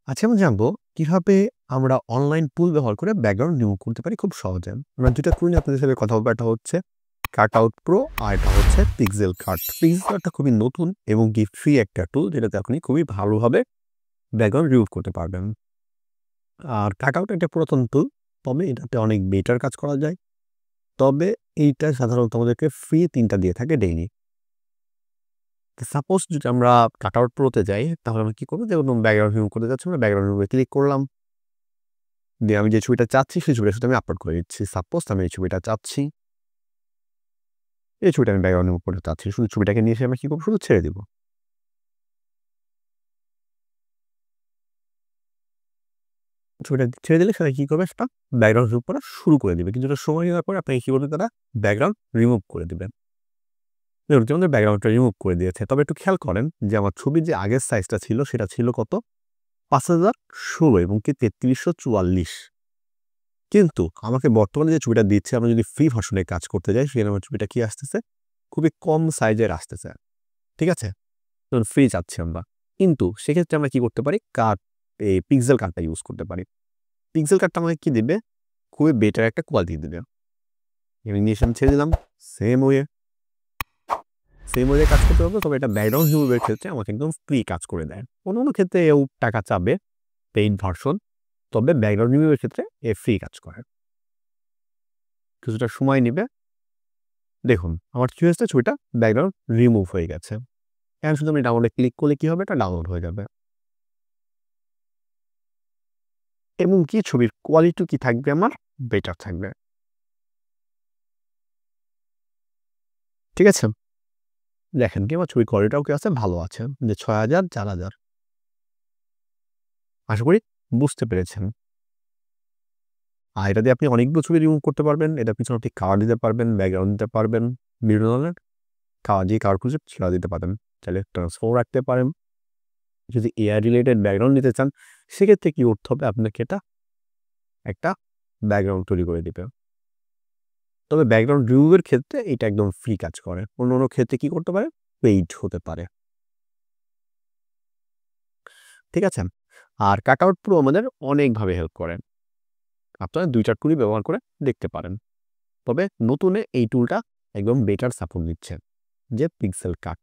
আচ্ছা, আমরা জানবো কিভাবে আমরা অনলাইন টুল ব্যবহার করে ব্যাকগ্রাউন্ড রিমুভ করতে পারি খুব সহজে। আমরা ২ টা টুল নিয়ে আপনাদের সাথে কথা বলবো। একটা হচ্ছে কাটআউট প্রো আর এটা হচ্ছে পিক্সেল কাট। পিক্সেল কাটটা খুবই নতুন এবং কি ফ্রি একটা টুল যেটাতে আপনি খুবই ভালোভাবে ব্যাকগ্রাউন্ড রিমুভ করতে পারবেন। আর কাটআউট একটা পুরাতন টুল, তবে এটাতে অনেক বেটার কাজ করা যায়। তবে এইটা সাধারণত আমাদেরকে ফ্রি ৩ টা দিয়ে থাকে ডেইলি। সাপোজ যদি আমরা কাটআউট প্রোতে যাই তাহলে আমরা কি করব? যেমন ব্যাকগ্রাউন্ড রিমুভ করতে যাচ্ছি, আমরা ব্যাকগ্রাউন্ড রিমুভে ক্লিক করলাম। দিয়ে আমি যে ছবিটা চাচ্ছি সেই ছবিটার সাথে আমি আপলোড করে দিচ্ছি। সাপোজ আমি এই ছবিটা চাচ্ছি। এই ছবিটা আমি ব্যাকগ্রাউন্ড রিমুভ করতে চাচ্ছি। শুধু ছবিটাকে নিয়ে এসে আমি কি করব? শুধু ছেড়ে দিব। ছবিটা ছেড়ে দিলে সেটা কি করবে? সেটা ব্যাকগ্রাউন্ড রিমুভ করা শুরু করে দিবে। কিছুটা সময় নেওয়ার পরে আপনাকে কি করবে? তারা ব্যাকগ্রাউন্ড রিমুভ করে দিবেন। দেখুন আমাদের ব্যাকগ্রাউন্ডটা রিমুভ করে দিয়েছে। তবে একটু খেয়াল করেন যে আমার ছবির যে আগের সাইজটা ছিল সেটা ছিল কত? ৫০১৬ এবং কি ৩৩৪৪। কিন্তু আমাকে বর্তমানে যে ছবিটা দিচ্ছে, আমরা যদি ফ্রি ভার্সনে কাজ করতে যাই সেখানে আমার ছবিটা কি আসতেছে? খুবই কম সাইজের আসতেছে। ঠিক আছে? ধরুন ফ্রি চাচ্ছি আমরা। কিন্তু সেক্ষেত্রে আমরা কি করতে পারি? এই পিক্সেল কাটটা ইউজ করতে পারি। পিক্সেল কাটটা আমাকে কি দিবে? খুবই বেটার একটা কোয়ালিটি দিবে। অ্যানিমেশন ছেড়ে দিলাম। সেম ওয়ে কাজ করতে পারবো। তবে এটা ব্যাকগ্রাউন্ড রিমুভের ক্ষেত্রে আমাকে একদম ফ্রি কাজ করে দেয়। অন্যান্য ক্ষেত্রে এও টাকা চাবে, পেইড ভার্সন। তবে ব্যাকগ্রাউন্ড রিমুভের ক্ষেত্রে এ ফ্রি কাজ করে। কিছুটা সময় নিবে। দেখুন আমার কি হয়েছে? ছবিটা ব্যাকগ্রাউন্ড রিমুভ হয়ে গেছে। এখন শুধু আমি ডাউনলোডে ক্লিক করলে কি হবে? এটা ডাউনলোড হয়ে যাবে। এবং কি ছবির কোয়ালিটি কি থাকবে? আমার বেটার থাকবে। ঠিক আছে? দেখেন কি আমার ছবির কোয়ালিটিটাও কি আছে? ভালো আছে। যে ৬০০০, ৪০০০। আশা করি বুঝতে পেরেছেন। আর এটা দিয়ে আপনি অনেকগুলো ছবি রিমুভ করতে পারবেন। এটার পিছনে আপনি কালার দিতে পারবেন, ব্যাকগ্রাউন্ড দিতে পারবেন। বিভিন্ন ধরনের কালার খুঁজে সেটা দিতে পারেন। চাইলে ট্রান্সফর্ম রাখতে পারেন। যদি এআই রিলেটেড ব্যাকগ্রাউন্ড নিতে চান, সেক্ষেত্রে কি করতে হবে? আপনাকে একটা ব্যাকগ্রাউন্ড তৈরি করে দিবে। তবে ব্যাকগ্রাউন্ড রিমুভের ক্ষেত্রে এটা একদম ফ্রি কাজ করে। অন্য ক্ষেত্রে কি করতে পারে? পেইড হতে পারে। ঠিক আছে? আর কাটআউট প্রো আমাদের অনেকভাবে হেল্প করে। আপনারা ২ টা টুলই ব্যবহার করে দেখতে পারেন। তবে নতুনে এই টুলটা একদম বেটার সাপোর্ট দিচ্ছে, যে পিক্সেল কাট।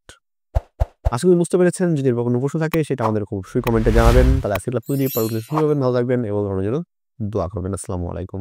আশা করি বুঝতে পেরেছেন। যদি এরকম কোনো প্রশ্ন থাকে সেটা আমাদের অবশ্যই কমেন্টে জানাবেন। তাহলে আজকে পর্যন্ত ভালো থাকবেন এবং ধরনের জন্য দোয়া করবেন। আসসালামু আলাইকুম।